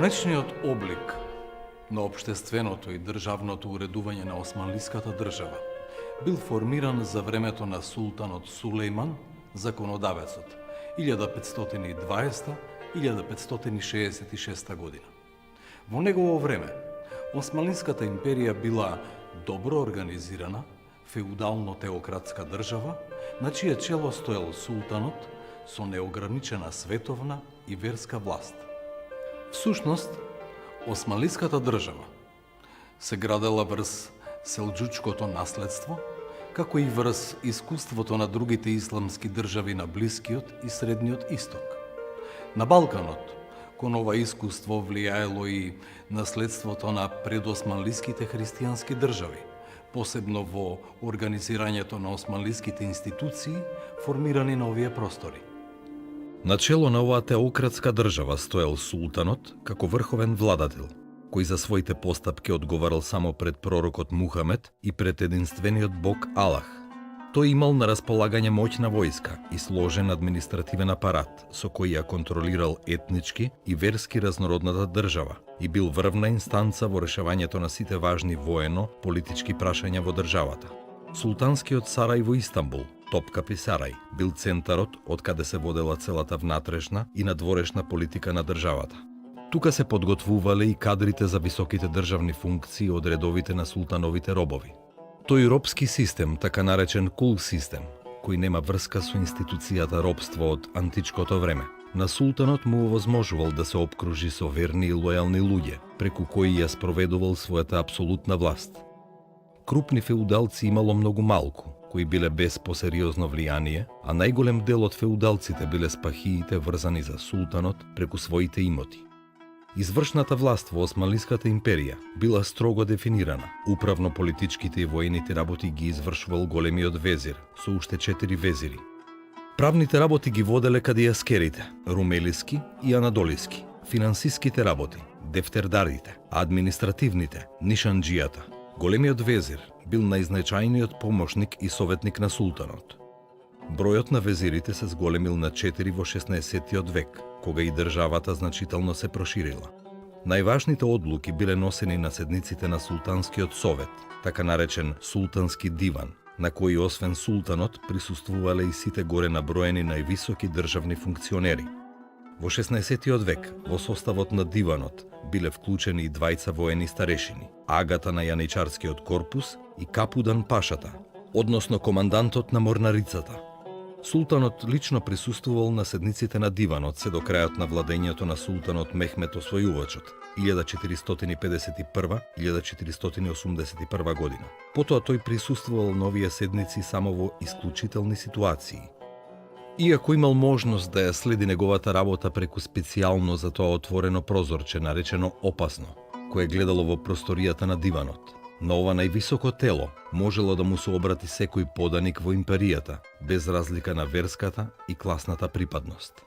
Конечниот облик на општественото и државното уредување на османлиската држава бил формиран за времето на султанот Сулејман, законодавецот, 1520-1566 година. Во негово време, Османлиската империја била добро организирана, феудално-теократска држава, на чие чело стоел султанот со неограничена световна и верска власт. Всушност, Османлиската држава се градела врз селџучкото наследство, како и врз искуството на другите исламски држави на Блискиот и Средниот Исток. На Балканот, кон ова искуство влијаело и наследството на предосманлиските христијански држави, посебно во организирањето на османлиските институции формирани на овие простори. На чело на оваа теократска држава стоел султанот како врховен владател, кој за своите постапки одговарал само пред пророкот Мухамед и пред единствениот Бог Аллах. Тој имал на располагање моќна војска и сложен административен апарат со кој ја контролирал етнички и верски разнородната држава и бил врвна инстанца во решавањето на сите важни воено-политички прашања во државата. Султанскиот сарај во Истанбул, Топкапи Сарај, бил центарот од каде се водела целата внатрешна и надворешна политика на државата. Тука се подготвувале и кадрите за високите државни функции од редовите на султановите робови. Тој робски систем, така наречен кул систем, кој нема врска со институцијата робство од античкото време, на султанот му овозможувал да се опкружи со верни и лојални луѓе, преку кои ја спроведувал својата апсолутна власт. Крупни феудалци имало многу малку, кои биле без посериозно влијание, а најголем дел од феудалците биле спахиите врзани за султанот преку своите имоти. Извршната власт во Османлиската империја била строго дефинирана. Управно-политичките и воените работи ги извршувал големиот везир, со уште 4 везири. Правните работи ги воделе кадијаскерите, румелиски и анадолиски, финансиските работи, дефтердарите, а административните, нишанџијата. Големиот везир бил најзначајниот помошник и советник на султанот. Бројот на везирите се зголемил на 4 во 16-тиот век, кога и државата значително се проширила. Најважните одлуки биле носени на седниците на Султанскиот совет, така наречен Султански диван, на кој освен султанот присуствувале и сите горе наброени највисоки државни функционери. Во 16-тиот век, во составот на диванот, биле вклучени и двајца воени старешини, агата на јаничарскиот корпус и капудан пашата, односно командантот на морнарицата. Султанот лично присуствувал на седниците на диванот се до крајот на владењето на султанот Мехмет Освојувачот, 1451-1481 година. Потоа тој присуствувал на овие седници само во исклучителни ситуации. Иако имал можност да ја следи неговата работа преку специјално за тоа отворено прозорче, наречено опасно, кое гледало во просторијата на диванот. На ова највисоко тело можело да му се обрати секој поданик во империјата, без разлика на верската и класната припадност.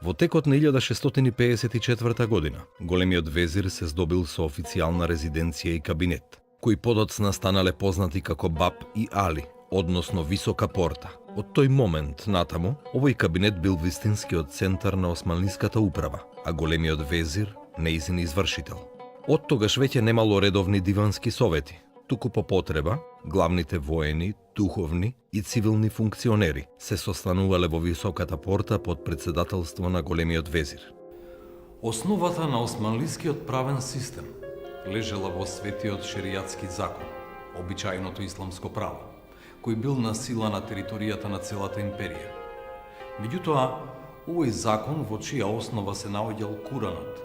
Во текот на 1654 година, големиот везир се здобил со официјална резиденција и кабинет, кои подоцна станале познати како Баб и Али, односно Висока порта. Од тој момент натаму, овој кабинет бил вистинскиот центар на османлиската управа, а големиот везир нејзин извршител. Од тогаш веќе немало редовни дивански совети, туку по потреба, главните воени, духовни и цивилни функционери се состанувале во Високата порта под председателство на големиот везир. Основата на османлискиот правен систем лежела во светиот шеријатски закон, обичајното исламско право, кој бил на сила на територијата на целата империја. Меѓутоа, овој закон во чија основа се наоѓал Куранот,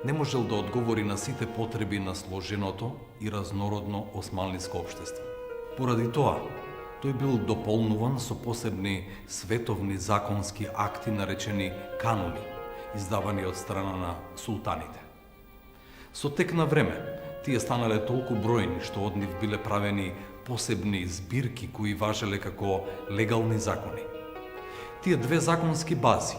не можел да одговори на сите потреби на сложеното и разнородно османлиско општество. Поради тоа, тој бил дополнуван со посебни световни законски акти наречени кануни, издавани од страна на султаните. Со тек на време, тие станале толку бројни што од нив биле правени посебни збирки кои важеле како легални закони. Тие две законски бази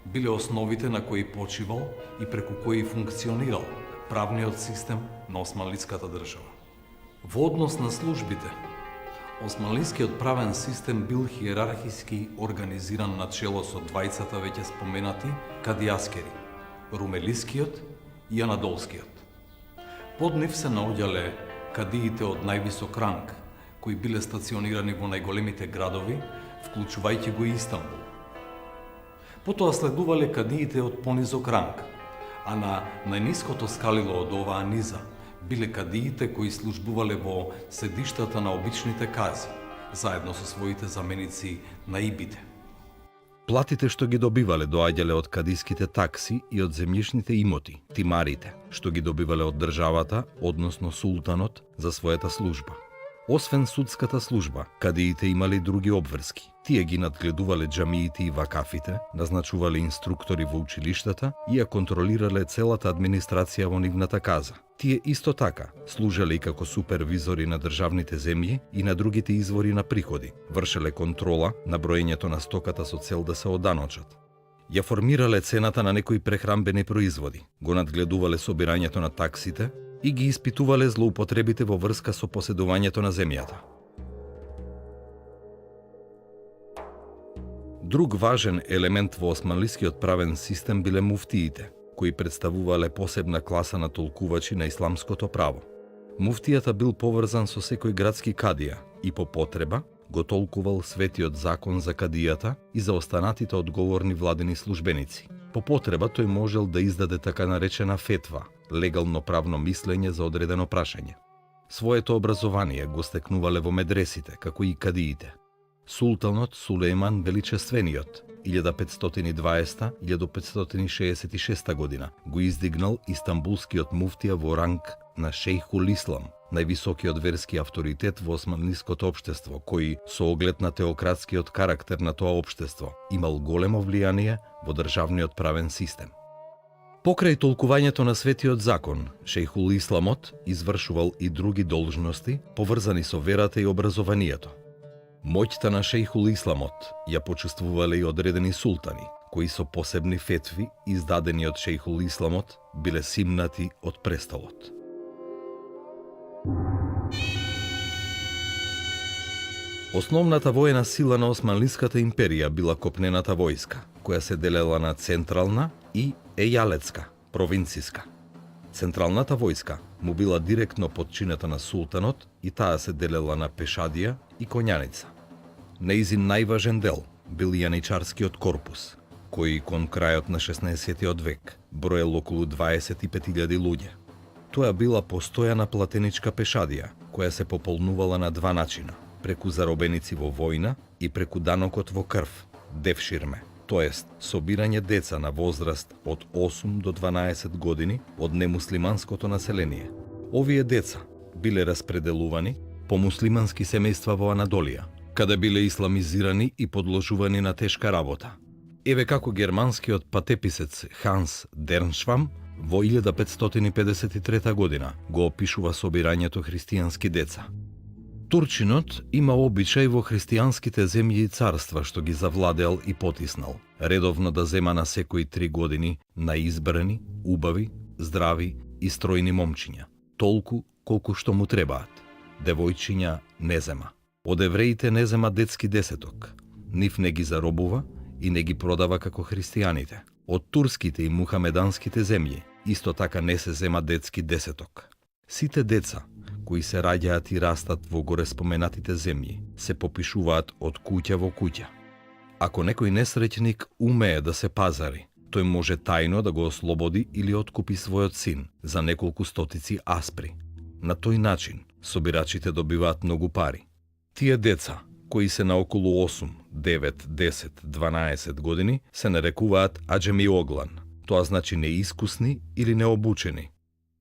биле основите на кои почивал и преку кои функционирал правниот систем на османлиската држава. Во однос на службите, османлискиот правен систем бил хиерархиски организиран на чело со двајцата веќе споменати кадијаскери, румелискиот и Анадолскиот. Под нив се наоѓале кадиите од највисок ранг, кои биле стационирани во најголемите градови, вклучувајќи го Истанбул. Потоа следувале кадиите од понизок ранг, а на најниското скалило од оваа низа биле кадиите кои службувале во седиштата на обичните кази, заедно со своите заменици наибите. Платите што ги добивале доаѓале од кадиските такси и од земјишните имоти, тимарите, што ги добивале од државата, односно султанот, за својата служба. Освен судската служба, кадиите имале и други обврски. Тие ги надгледувале џамиите и вакафите, назначувале инструктори во училиштата и ја контролирале целата администрација во нивната каза. Тие исто така служеле и како супервизори на државните земји и на другите извори на приходи, вршеле контрола на броењето на стоката со цел да се оданочат. Ја формирале цената на некои прехрамбени производи, го надгледувале собирањето на таксите и ги испитувале злоупотребите во врска со поседувањето на земјата. Друг важен елемент во османлискиот правен систем биле муфтиите, кои представувале посебна класа на толкувачи на исламското право. Муфтијата бил поврзан со секој градски кадија и по потреба го толкувал светиот закон за кадијата и за останатите одговорни владени службеници. По потреба тој можел да издаде така наречена фетва, легално правно мислење за одредено прашање. Своето образование го стекнувале во медресите, како и кадиите. Султанот Сулејман Величествениот 1520-1566 година го издигнал истанбулскиот муфтија во ранг на шејхул ислам, највисокиот верски авторитет во османлиското општество, кој, со оглед на теократскиот карактер на тоа општество, имал големо влијание во државниот правен систем. Покрај толкувањето на светиот закон, шејхул исламот извршувал и други должности поврзани со верата и образованието. Моќта на шејхул исламот ја почувствувале и одредени султани, кои со посебни фетви, издадени од шејхул исламот, биле симнати од престолот. Основната воена сила на Османлиската империја била копнената војска, која се делела на централна и ејалетска, провинциска. Централната војска му била директно подчинета на султанот и таа се делела на пешадија и конјаница. Неизин најважен дел бил јаничарскиот корпус, кој кон крајот на 16 век броел околу 25.000 луѓе. Тоа била постојана платеничка пешадија, која се пополнувала на два начина, преку заробеници во војна и преку данокот во крв, девширме, тоест собирање деца на возраст од 8 до 12 години од немуслиманското население. Овие деца биле распределувани по муслимански семејства во Анадолија, каде биле исламизирани и подложувани на тешка работа. Еве како германскиот патеписец Ханс Дерншвам во 1553 година го опишува собирањето христијански деца. Турчинот има обичај во христијанските земји и царства што ги завладеал и потиснал, редовно да зема на секои 3 години наизбрани, убави, здрави и стројни момчиња, толку колку што му требаат. Девојчиња не зема. Од евреите не зема детски десеток. Нив не ги заробува и не ги продава како христијаните. Од турските и мухамеданските земји исто така не се зема детски десеток. Сите деца кои се раѓаат и растат во горе споменатите земји се попишуваат од куќа во куќа. Ако некој несреќник умее да се пазари, тој може тајно да го ослободи или откупи својот син за неколку стотици аспри. На тој начин собирачите добиваат многу пари. Тие деца, кои се на околу 8, 9, 10, 12 години, се нарекуваат аџеми оглан. Тоа значи неискусни или необучени.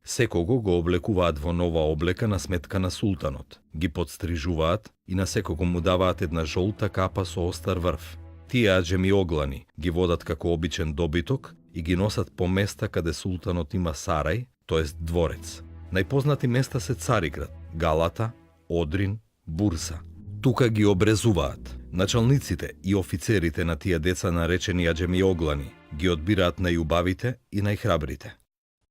Секого го облекуваат во нова облека на сметка на султанот, ги подстрижуваат и на секого му даваат една жолта капа со остар врв. Тие аџеми оглани ги водат како обичен добиток и ги носат по места каде султанот има сарај, тоест дворец. Најпознати места се Цариград, Галата, Одрин, Бурса. Тука ги обрезуваат. Началниците и офицерите на тие деца наречени аџеми оглани ги одбираат најубавите и најхрабрите.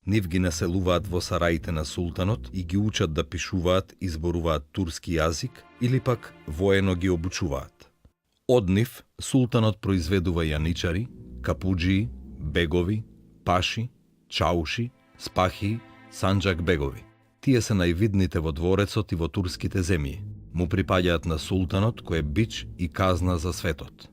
Нив ги населуваат во сараите на султанот и ги учат да пишуваат и зборуваат турски јазик или пак воено ги обучуваат. Од нив султанот произведува јаничари, капуџии, бегови, паши, чауши, спахи, санџак бегови. Тие се највидните во дворецот и во турските земји. Му припаѓаат на султанот кој е бич и казна за светот.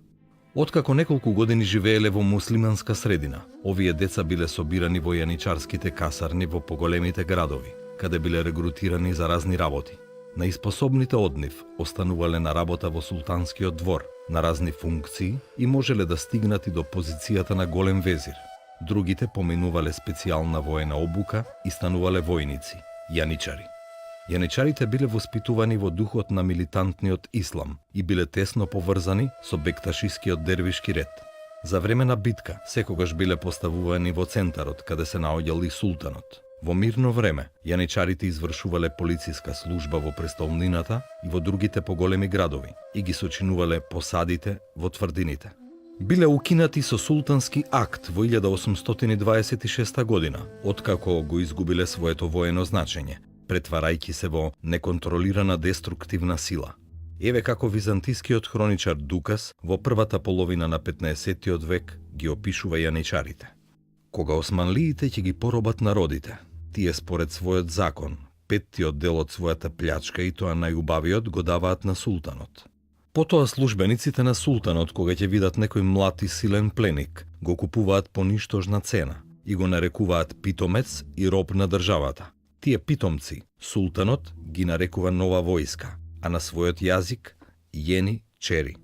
Откако неколку години живееле во муслиманска средина, овие деца биле собирани во јаничарските касарни во поголемите градови, каде биле регрутирани за разни работи. Најспособните од нив останувале на работа во султанскиот двор, на разни функции и можеле да стигнат и до позицијата на голем везир. Другите поминувале специјална воена обука и станувале војници, јаничари. Јаничарите биле воспитувани во духот на милитантниот ислам и биле тесно поврзани со бекташискиот дервишки ред. За време на битка секогаш биле поставувани во центарот каде се наоѓал и султанот. Во мирно време, јаничарите извршувале полициска служба во престолнината и во другите поголеми градови и ги сочинувале посадите во тврдините. Биле укинати со султански акт во 1826 година, откако го изгубиле своето воено значење, претварајќи се во неконтролирана деструктивна сила. Еве како византискиот хроничар Дукас во првата половина на 15-тиот век ги опишува јаничарите. Кога османлиите ќе ги поробат народите, тие според својот закон, 5-тиот дел од својата плячка и тоа најубавиот го даваат на султанот. Потоа службениците на султанот, кога ќе видат некој млад и силен пленик, го купуваат по ништожна цена и го нарекуваат питомец и роб на државата. Тие питомци, султанот ги нарекува нова војска, а на својот јазик јени чери.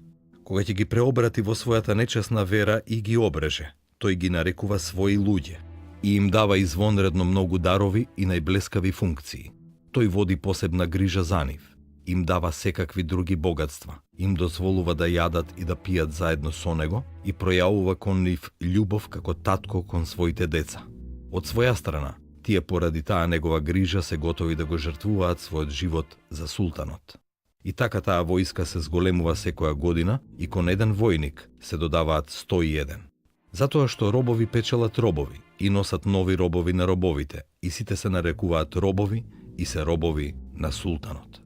Кога ќе ги преобрати во својата нечесна вера и ги обреже, тој ги нарекува своји луѓе и им дава извонредно многу дарови и најблескави функции. Тој води посебна грижа за нив, им дава секакви други богатства, им дозволува да јадат и да пијат заедно со него и пројавува кон нив љубов како татко кон своите деца. Од своја страна, тие поради таа негова грижа се готови да го жртвуваат својот живот за султанот. И така таа војска се зголемува секоја година и кон еден војник се додаваат 101. Затоа што робови печелат робови и носат нови робови на робовите и сите се нарекуваат робови и се робови на султанот.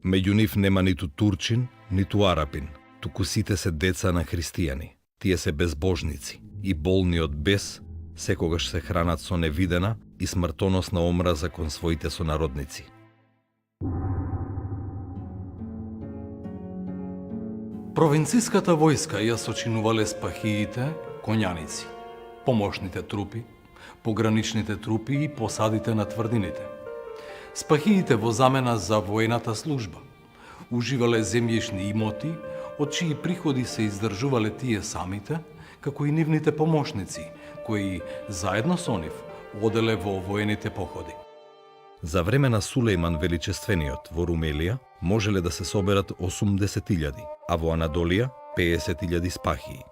Меѓу нив нема ниту турчин, ниту арапин, туку сите се деца на христијани. Тие се безбожници и болни од бес, секогаш се хранат со невидена и смртоносна омраза кон своите сонародници. Провинциската војска ја сочинувале спахиите, коњаници, помошните трупи, пограничните трупи и посадите на тврдините. Спахиите во замена за војната служба уживале земјишни имоти, од чии приходи се издржувале тие самите, како и нивните помошници, кои заедно со нив оделе во воените походи. За време на Сулејман Величествениот во Румелија можеле да се соберат 80.000, а во Анадолија 50.000 спахии.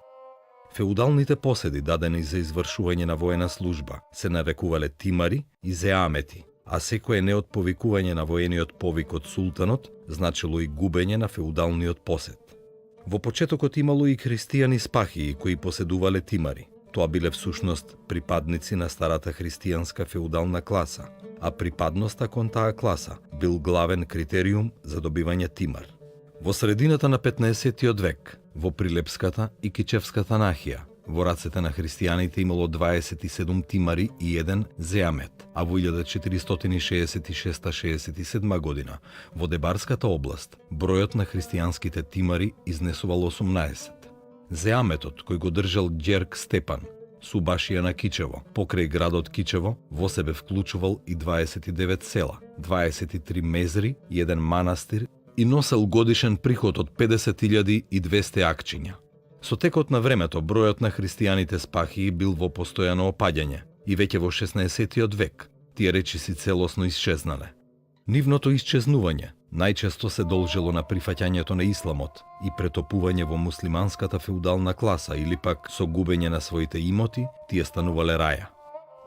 Феудалните поседи дадени за извршување на воена служба се нарекувале тимари и зеамети, а секое неотповикување на воениот повик од султанот значило и губење на феудалниот посед. Во почетокот имало и христијани спахии кои поседувале тимари. Тоа биле всушност припадници на старата христијанска феудална класа, а припадноста кон таа класа бил главен критериум за добивање тимар. Во средината на 15-тиот век, во Прилепската и Кичевската нахија, во рацете на христијаните имало 27 тимари и еден зеамет, а во 1466-67 година во Дебарската област бројот на христијанските тимари изнесувал 18. Зеаметот, кој го држал Ѓерк Степан, субашија на Кичево, покрај градот Кичево, во себе вклучувал и 29 села, 23 мезри и еден манастир и носел годишен приход од 50.200 акчиња. Со текот на времето, бројот на христијаните спахии бил во постојано опаѓање и веќе во 16-тиот век тие речиси целосно исчезнале. Нивното исчезнување најчесто се должело на прифаќањето на исламот и претопување во муслиманската феудална класа или пак со губење на своите имоти, тие станувале раја.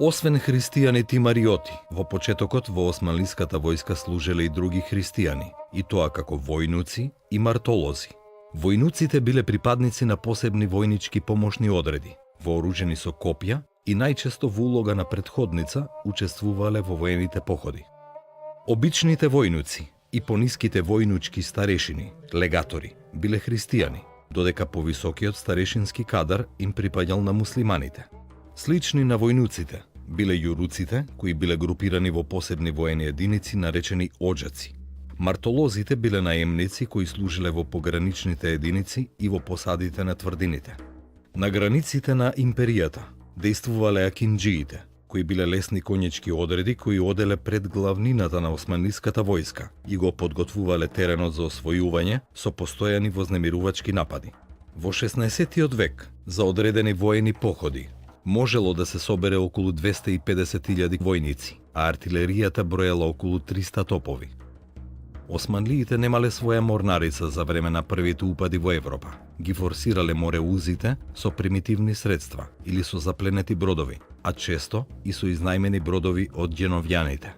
Освен христијани тимариоти, во почетокот во османлиската војска служеле и други христијани, и тоа како војнуци и мартолози. Војнуците биле припадници на посебни војнички помошни одреди, вооружени со копја и најчесто во улога на претходница учествувале во воените походи. Обичните војнуци и пониските војнучки старешини, легатори, биле христијани, додека повисокиот старешински кадар им припаѓал на муслиманите. Слични на војнуците, биле јуруците, кои биле групирани во посебни воени единици наречени оџаци. Мартолозите биле наемници кои служиле во пограничните единици и во посадите на тврдините. На границите на империјата дејствувале акинџиите, кои биле лесни конјечки одреди кои оделе пред главнината на османлиската војска и го подготвувале теренот за освојување со постојани вознемирувачки напади. Во 16 век, за одредени воени походи, можело да се собере околу 250.000 војници, а артилеријата броела околу 300 топови. Османлиите немале своја морнарица за време на првите упади во Европа. Ги форсирале мореузите со примитивни средства или со запленети бродови, а често и со изнајмени бродови од ѓеновјаните.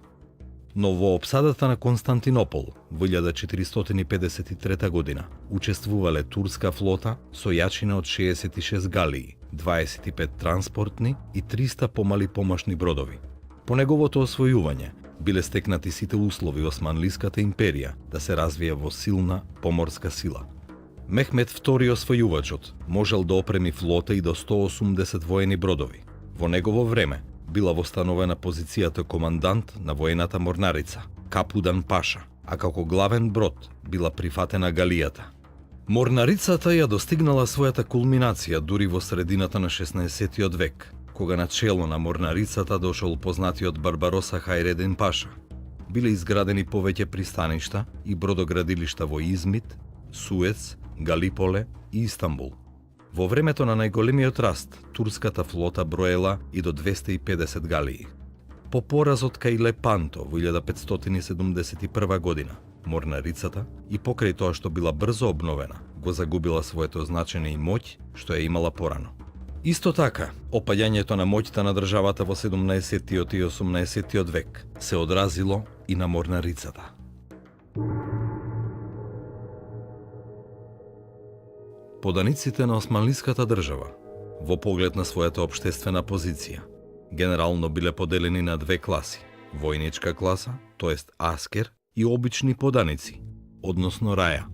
Но во опсадата на Константинопол во 1453 година учествувале турска флота со јачина од 66 галии, 25 транспортни и 300 помали помошни бродови. По неговото освојување биле стекнати сите услови Османлиската империја да се развие во силна поморска сила. Мехмед II освојувачот можел да опреми флота и до 180 воени бродови. Во негово време била востановена позицијата командант на воената морнарица, Капудан Паша, а како главен брод била прифатена галијата. Морнарицата ја достигнала својата кулминација дури во средината на 16 век, кога на чело на морнарицата дошол познатиот Барбароса Хајредин Паша. Биле изградени повеќе пристаништа и бродоградилишта во Измит, Суец, Галиполе и Истанбул. Во времето на најголемиот раст, турската флота броела и до 250 галии. По поразот кај Лепанто во 1571 година, морнарицата, и покрај тоа што била брзо обновена, го загубила своето значење и моќ што ја имала порано. Исто така, опаѓањето на моќта на државата во 17 и 18 век се одразило и на морнарицата. Поданиците на османлиската држава, во поглед на својата општествена позиција, генерално биле поделени на две класи: војничка класа, тоест аскер, и обични поданици, односно раја.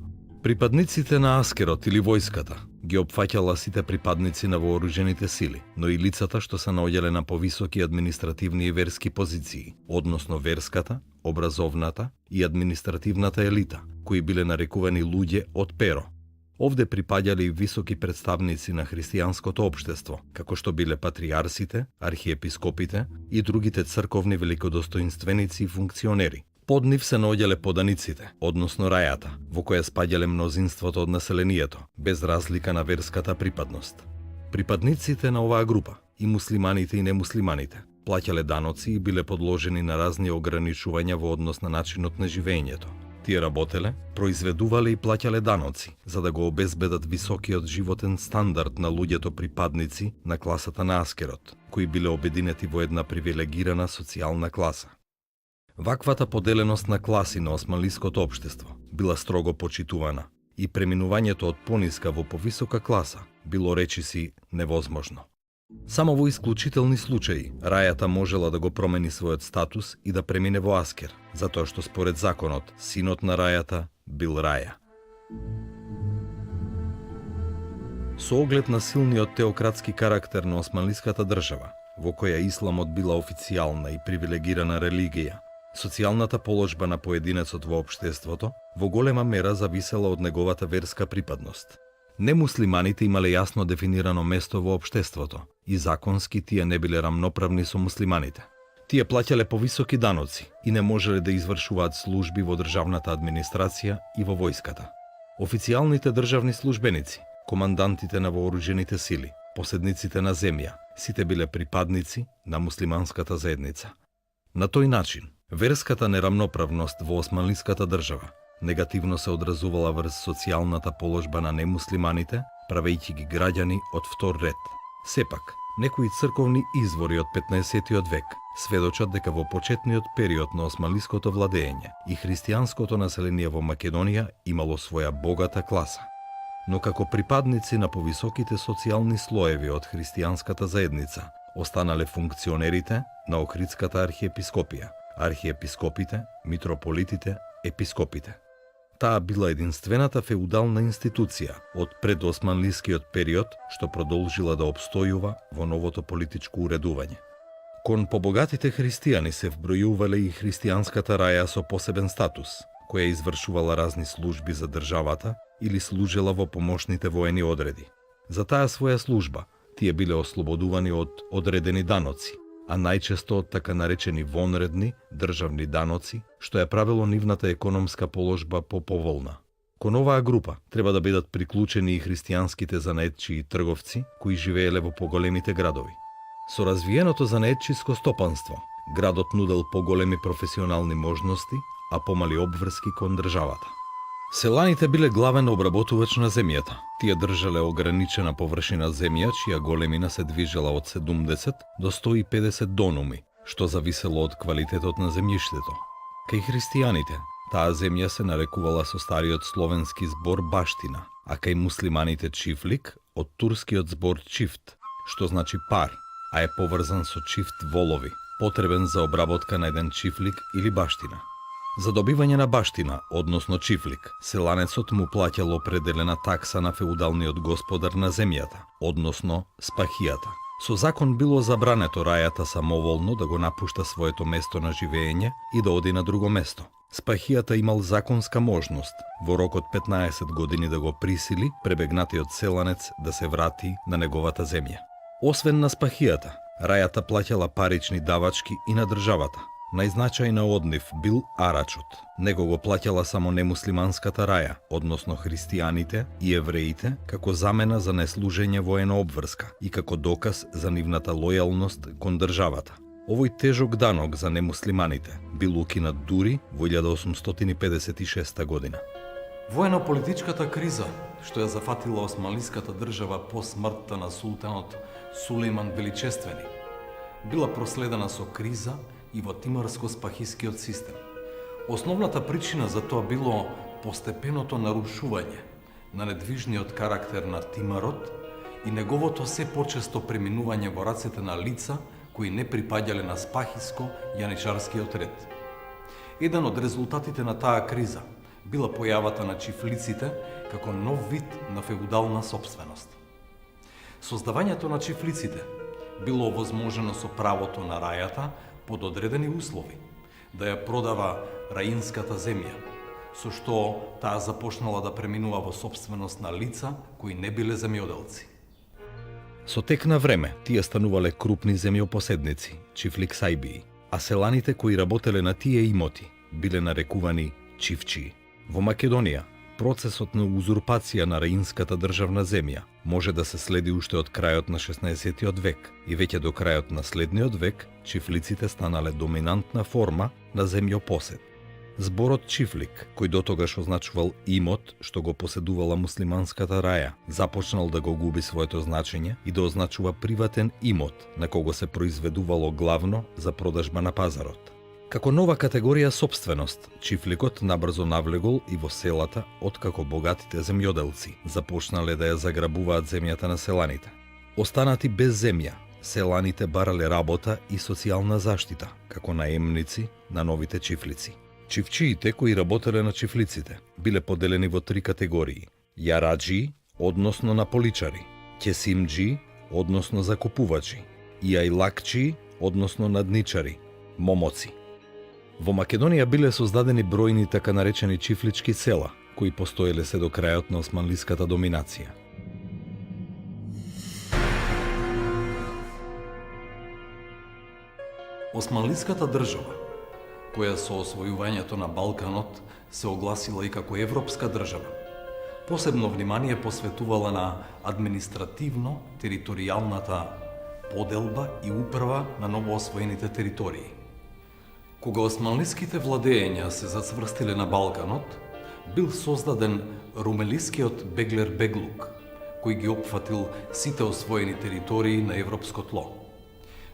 Припадниците на аскерот или војската ги опфаќала сите припадници на вооружените сили, но и лицата што се наоѓале на повисоки административни и верски позиции, односно верската, образовната и административната елита, кои биле нарекувани луѓе од перо. Овде припаѓале и високи представници на христијанското општество, како што биле патриарсите, архиепископите и другите црковни великодостоинственици и функционери. Под нив се наоѓале поданиците, односно рајата, во која спаѓале мнозинството од населението, без разлика на верската припадност. Припадниците на оваа група, и муслиманите и немуслиманите, плаќале даноци и биле подложени на разни ограничувања во однос на начинот на живеењето. Тие работеле, произведувале и плаќале даноци, за да го обезбедат високиот животен стандард на луѓето припадници на класата на аскерот, кои биле обединети во една привилегирана социјална класа. Ваквата поделеност на класи на османлиското општество била строго почитувана и преминувањето од пониска во повисока класа било речиси невозможно. Само во исклучителни случаи рајата можела да го промени својот статус и да премине во аскер, затоа што според законот синот на рајата бил раја. Со оглед на силниот теократски карактер на османлиската држава, во која исламот била официјална и привилегирана религија, социјалната положба на поединецот во општеството во голема мера зависела од неговата верска припадност. Немуслиманите имале јасно дефинирано место во општеството и законски тие не биле рамноправни со муслиманите. Тие плаќале повисоки даноци и не можеле да извршуваат служби во државната администрација и во војската. Официјалните државни службеници, командантите на вооружените сили, поседниците на земја, сите биле припадници на муслиманската заедница. На тој начин, верската нерамноправност во османлиската држава негативно се одразувала врз социјалната положба на немуслиманите, правејќи ги граѓани од втор ред. Сепак, некои црковни извори од 15 век сведочат дека во почетниот период на османлиското владење и христијанското население во Македонија имало своја богата класа. Но како припадници на повисоките социјални слоеви од христијанската заедница останале функционерите на Охридската архиепископија, архиепископите, митрополитите, епископите. Таа била единствената феудална институција од предосманлискиот период што продолжила да обстојува во новото политичко уредување. Кон побогатите христијани се вбројувале и христијанската раја со посебен статус, која извршувала разни служби за државата или служела во помошните воени одреди. За таа своја служба, тие биле ослободувани од одредени даноци, а најчесто од така наречени вонредни државни даноци, што ја правило нивната економска положба поповолна. Кон оваа група треба да бидат приклучени и христијанските занаетчи и трговци кои живееле во поголемите градови. Со развиеното занаетчиско стопанство, градот нудел поголеми професионални можности, а помали обврски кон државата. Селаните биле главен обработувач на земјата. Тие држале ограничена површина земја, чија големина се движела од 70 до 150 донуми, што зависело од квалитетот на земјиштето. Кај христијаните, таа земја се нарекувала со стариот словенски збор баштина, а кај муслиманите чифлик од турскиот збор чифт, што значи пар, а е поврзан со чифт волови, потребен за обработка на еден чифлик или баштина. За добивање на баштина, односно чифлик, селанецот му плаќал определена такса на феудалниот господар на земјата, односно спахијата. Со закон било забрането рајата самоволно да го напушта своето место на живење и да оди на друго место. Спахијата имал законска можност во рок од 15 години да го присили пребегнатиот селанец да се врати на неговата земја. Освен на спахијата, рајата плаќала парични давачки и на државата. Најзначајна од нив бил арачот. Него го плаќала само немуслиманската раја, односно христијаните и евреите, како замена за неслужење воена обврска и како доказ за нивната лојалност кон државата. Овој тежок данок за немуслиманите бил укинат дури во 1856 година. Воено-политичката криза, што ја зафатила османлиската држава по смртта на султанот Сулејман Величествени, била проследена со криза и во тимарско-спахискиот систем. Основната причина за тоа било постепеното нарушување на недвижниот карактер на тимарот и неговото се почесто преминување во рацете на лица кои не припаѓале на спахиско-јаничарскиот ред. Еден од резултатите на таа криза била појавата на чифлиците како нов вид на феудална сопственост. Создавањето на чифлиците било овозможено со правото на рајата под одредени услови да ја продава раинската земја, со што таа започнала да преминува во сопственост на лица кои не биле земјоделци. Со тек на време, тие станувале крупни земјопоседници, чифликсајбии, а селаните кои работеле на тие имоти биле нарекувани чифчии. Во Македонија, процесот на узурпација на раинската државна земја може да се следи уште од крајот на 16 век и веќе до крајот на следниот век чифлиците станале доминантна форма на земјопосед. Зборот чифлик, кој дотогаш означувал имот што го поседувала муслиманската раја, започнал да го губи своето значење и да означува приватен имот на кого се произведувало главно за продажба на пазарот. Како нова категорија сопственост, чифликот набрзо навлегол и во селата, откако богатите земјоделци започнале да ја заграбуваат земјата на селаните. Останати без земја, селаните барале работа и социјална заштита, како наемници на новите чифлици. Чифчиите кои работеле на чифлиците биле поделени во три категории: јараджи, односно на поличари, кесимджи, односно закупувачи, и ајлакчи, односно надничари, момоци. Во Македонија биле создадени бројни така наречени чифлички села, кои постоеле се до крајот на османлиската доминација. Османлиската држава, која со освојувањето на Балканот се огласила и како европска држава, посебно внимание посветувала на административно-територијалната поделба и управа на новоосвоените територии. Кога османлиските владења се зацврстиле на Балканот, бил создаден румелискиот Беглер-Беглук, кој ги опфатил сите освоени територии на европско тло.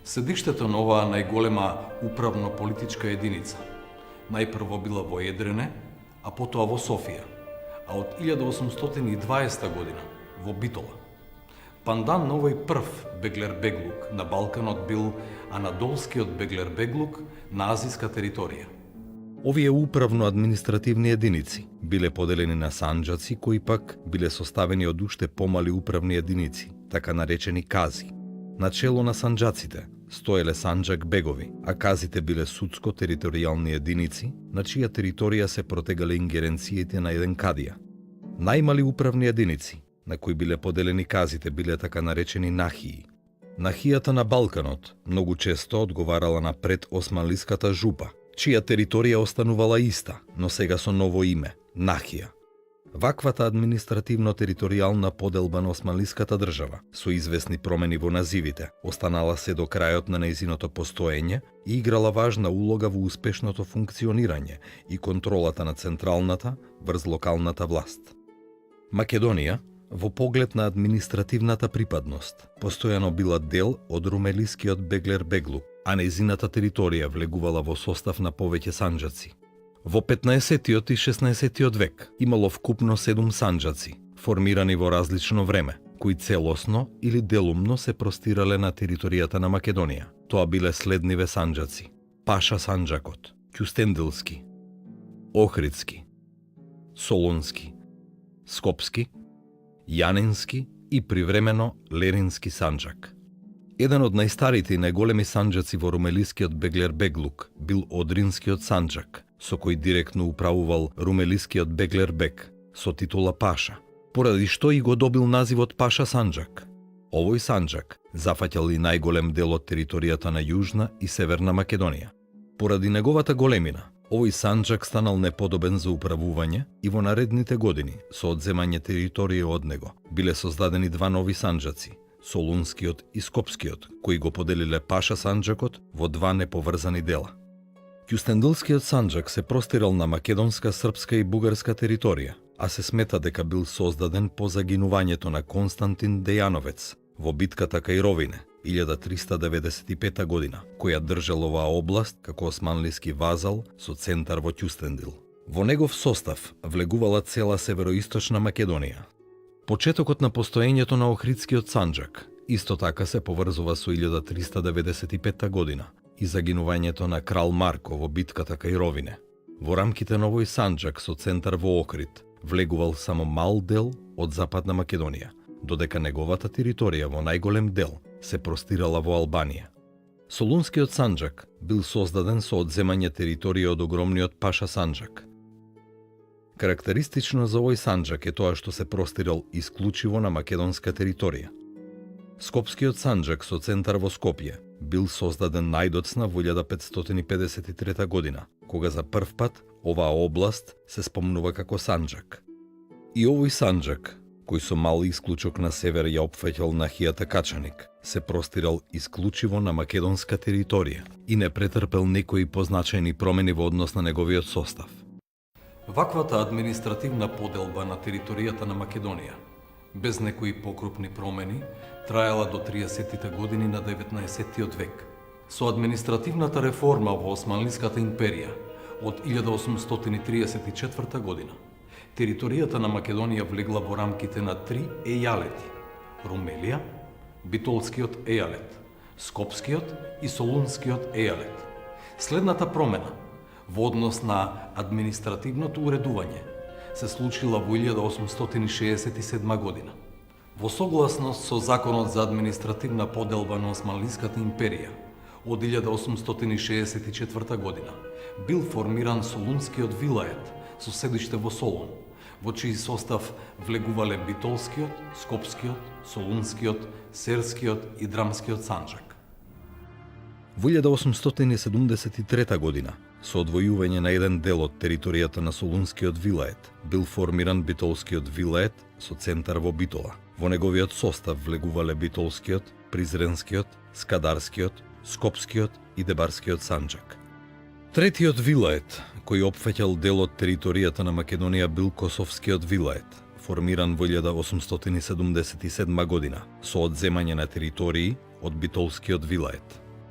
Седиштето на оваа најголема управно-политичка единица најпрво била во Едрене, а потоа во Софија, а од 1820 година во Битола. Пандан на овој прв Беглер-Беглук на Балканот бил Анадолскиот Беглер-Беглук на азиска територија. Овие управно-административни единици биле поделени на санџаци кои пак биле составени од уште помали управни единици, така наречени кази. Начело на санџаците стоеле Санџак бегови, а казите биле судско-територијални единици, на чија територија се протегале ингеренциите на еден кадија. Најмали управни единици, на кои биле поделени казите, биле така наречени нахии. Нахијата на Балканот многу често одговарала на предосманлиската жупа, чија територија останувала иста, но сега со ново име – Нахија. Ваквата административно-територијална поделба на османлиската држава, со известни промени во називите, останала се до крајот на нејзиното постоење и играла важна улога во успешното функционирање и контролата на централната врз локалната власт. Македонија, во поглед на административната припадност, постојано била дел од румелискиот Беглер-Беглук, а нејзината територија влегувала во состав на повеќе санџаци. Во 15-тиот и 16-тиот век имало вкупно 7 санџаци, формирани во различно време, кои целосно или делумно се простирале на територијата на Македонија. Тоа биле следниве санџаци: Паша Санџакот, Кюстендилски, Охридски, Солунски, Скопски, Јанински и привремено Лерински Санџак. Еден од најстарите и најголеми санџаци во румелискиот Беглер-Беглук бил Одринскиот Санџак, со кој директно управувал румелискиот Беглер-Бег со титула Паша, поради што и го добил називот Паша Санџак. Овој Санџак зафаќал и најголем дел од територијата на Јужна и Северна Македонија. Поради неговата големина, овој Санџак станал неподобен за управување и во наредните години, со одземање територија од него, биле создадени два нови санџаци, Солунскиот и Скопскиот, кои го поделиле Паша Санџакот во два неповрзани дела. Кюстендилскиот Санџак се простирал на македонска, српска и бугарска територија, а се смета дека бил создаден по загинувањето на Константин Дејановец во битката кај Ровине 1395 година, која држал оваа област како османлиски вазал со центар во Кюстендил. Во негов состав влегувала цела североисточна Македонија. Почетокот на постоењето на Охридскиот Санџак исто така се поврзува со 1395 година и загинувањето на крал Марко во битката кај Ровине. Во рамките на овој Санџак со центар во Охрид влегувал само мал дел од Западна Македонија, додека неговата територија во најголем дел се простирала во Албанија. Солунскиот Санџак бил создаден со одземање територија од огромниот Паша Санџак. Карактеристично за овој Санџак е тоа што се простирал исклучиво на македонска територија. Скопскиот Санџак со центар во Скопје бил создаден најдоцна во 1553 година, кога за прв пат оваа област се спомнува како Санџак. И овој Санџак, кој со мал исклучок на север ја опфаќал нахијата Качаник, се простирал исклучиво на македонска територија и не претрпел некои позначајни промени во однос на неговиот состав. Ваквата административна поделба на територијата на Македонија, без некои покрупни промени, траела до 30-тите години на 19-тиот век. Со административната реформа во Османлиската империја од 1834 година, територијата на Македонија влегла во рамките на три ејалети: Румелија, Битолскиот ејалет, Скопскиот и Солунскиот ејалет. Следната промена во однос на административното уредување се случила во 1867 година. Во согласност со Законот за административна поделба на Османлиската империја од 1864 година бил формиран Солунскиот вилает со седиште во Солун, во чиј состав влегувале Битолскиот, Скопскиот, Солунскиот, Серскиот и Драмскиот Санџак. Во 1873 година, со одвојување на еден дел од територијата на Солунскиот вилает, бил формиран Битолскиот вилает со центар во Битола. Во неговиот состав влегувале Битолскиот, Призренскиот, Скадарскиот, Скопскиот и Дебарскиот Санџак. Третиот вилает, кој опфаќал дел од територијата на Македонија, бил Косовскиот вилает, формиран во 1877 година, со одземање на територии од Битолскиот вилает.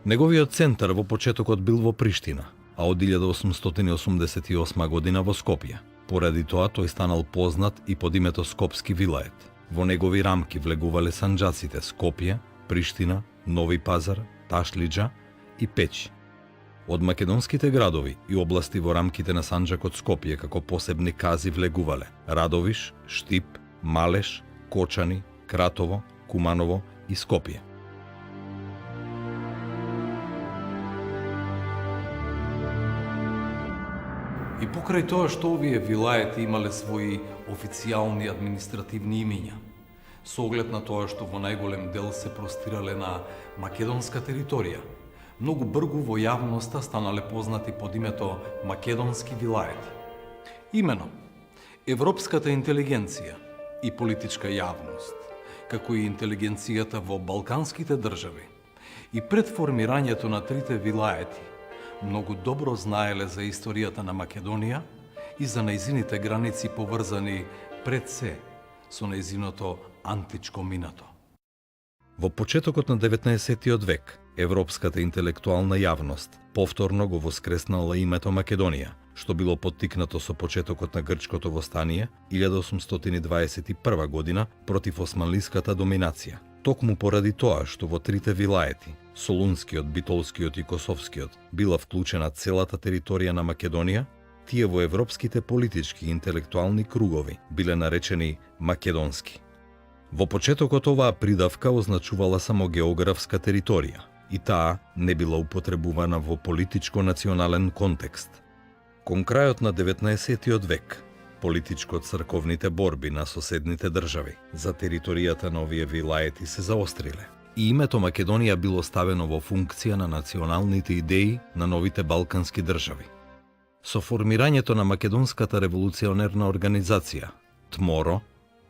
Неговиот центар во почетокот бил во Приштина, а од 1888 година во Скопје. Поради тоа тој станал познат и под името Скопски вилает. Во негови рамки влегувале санџаците Скопје, Приштина, Нови Пазар, Ташлиџа и Печ. Од македонските градови и области во рамките на Санџакот Скопје како посебни кази влегувале Радовиш, Штип, Малеш, Кочани, Кратово, Куманово и Скопје. И покрај тоа што овие вилаети имале своји официјални административни имиња, со оглед на тоа што во најголем дел се простирале на македонска територија, многу бргу во јавноста станале познати под името македонски вилаети. Имено, европската интелигенција и политичка јавност, како и интелигенцијата во балканските држави и пред формирањето на трите вилаети, многу добро знаеле за историјата на Македонија и за нејзините граници поврзани пред се со нејзиното античко минато. Во почетокот на 19. век, европската интелектуална јавност повторно го воскреснала името Македонија, што било поттикнато со почетокот на грчкото востание 1821 година против османлиската доминација. Токму поради тоа што во трите вилаети, Солунскиот, Битолскиот и Косовскиот, била вклучена целата територија на Македонија, тие во европските политички и интелектуални кругови биле наречени македонски. Во почетокот оваа придавка означувала само географска територија и таа не била употребувана во политичко-национален контекст. Кон крајот на 19. век, политичко-црковните борби на соседните држави за територијата на овие вилаети се заостриле и името Македонија било ставено во функција на националните идеи на новите балкански држави. Со формирањето на Македонската револуционерна организација, ТМОРО,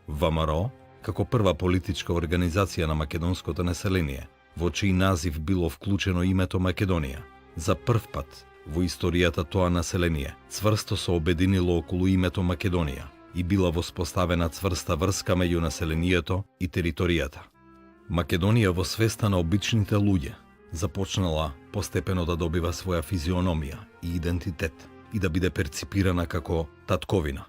ВМРО, како прва политичка организација на македонското население, во чиј назив било вклучено името Македонија, за прв пат во историјата тоа население цврсто се обединило околу името Македонија и била воспоставена цврста врска меѓу населението и територијата. Македонија во свеста на обичните луѓе започнала постепено да добива своја физиономија и идентитет и да биде перципирана како татковина.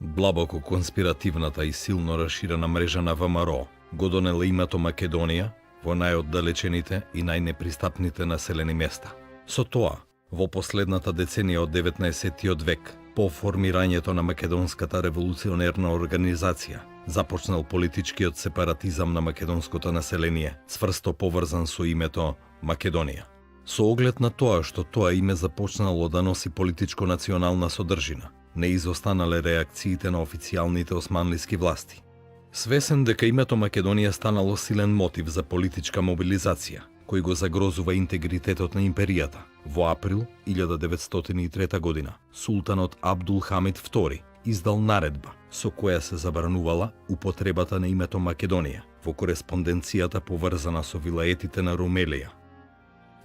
Длабоко конспиративната и силно расширена мрежа на ВМРО го донела името Македонија во најоддалечените и најнепристапните населени места. Со тоа, во последната деценија од 19. век, по формирањето на Македонската револуционерна организација, започнал политичкиот сепаратизам на македонското население, цврсто поврзан со името Македонија. Со оглед на тоа што тоа име започнало да носи политичко-национална содржина, не изостанале реакциите на официјалните османлиски власти. Свесен дека името Македонија станало силен мотив за политичка мобилизација, кој го загрозува интегритетот на империјата, во април 1903 година султанот Абдул Хамид II издал наредба со која се забранувала употребата на името Македонија во кореспонденцијата поврзана со вилаетите на Румелија.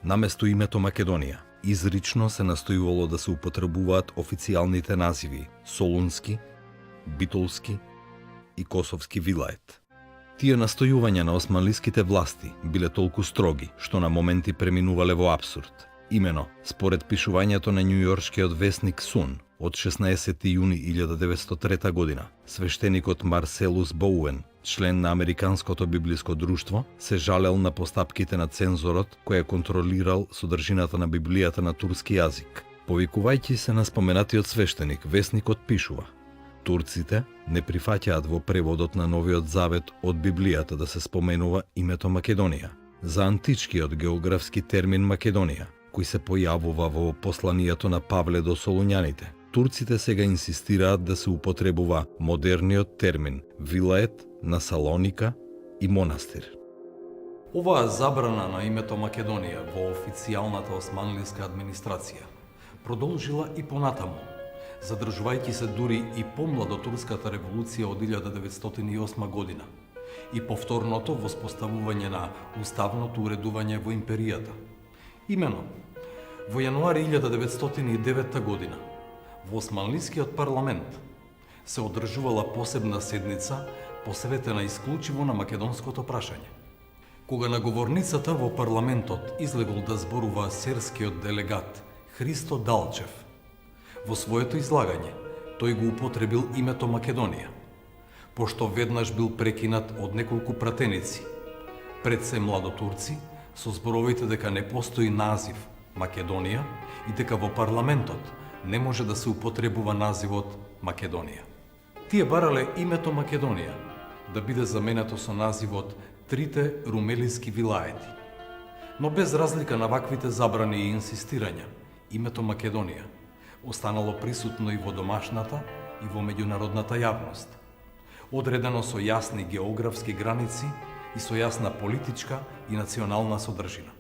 Наместо името Македонија, изрично се настојувало да се употребуваат официјалните називи Солунски, Битолски и Косовски вилает. Тие настојувања на османлиските власти биле толку строги, што на моменти преминувале во апсурд. Имено, според пишувањето на њујоршкиот весник Сун од 16. јуни 1903 година, свештеникот Марселус Боуен, член на Американското библиско друштво, се жалел на постапките на цензорот кој контролирал содржината на Библијата на турски јазик. Повикувајќи се на споменатиот свештеник, весникот пишува: турците не прифаќаат во преводот на Новиот Завет од Библијата да се споменува името Македонија. За античкиот географски термин Македонија, кој се појавува во посланието на Павле до Солуњаните, турците сега инсистираат да се употребува модерниот термин вилает на Салоника и монастир. Оваа забрана на името Македонија во официјалната османлиска администрација продолжила и понатаму, задржувајќи се дури и помладо турската револуција од 1908 година и повторното воспоставување на уставното уредување во империјата. Имено, во јануари 1909 година, во Османлискиот парламент се одржувала посебна седница посветена исклучиво на македонското прашање. Кога на говорницата во парламентот излегол да зборува серскиот делегат Христо Далчев, во своето излагање тој го употребил името Македонија, пошто веднаш бил прекинат од неколку пратеници, пред се младотурци, со зборовите дека не постои назив Македонија и дека во парламентот не може да се употребува називот Македонија. Тие барале името Македонија да биде заменето со називот трите румелиски вилаети. Но без разлика на ваквите забрани и инсистирања, името Македонија останало присутно и во домашната и во меѓународната јавност. Одредено со јасни географски граници и со јасна политичка и национална содржина.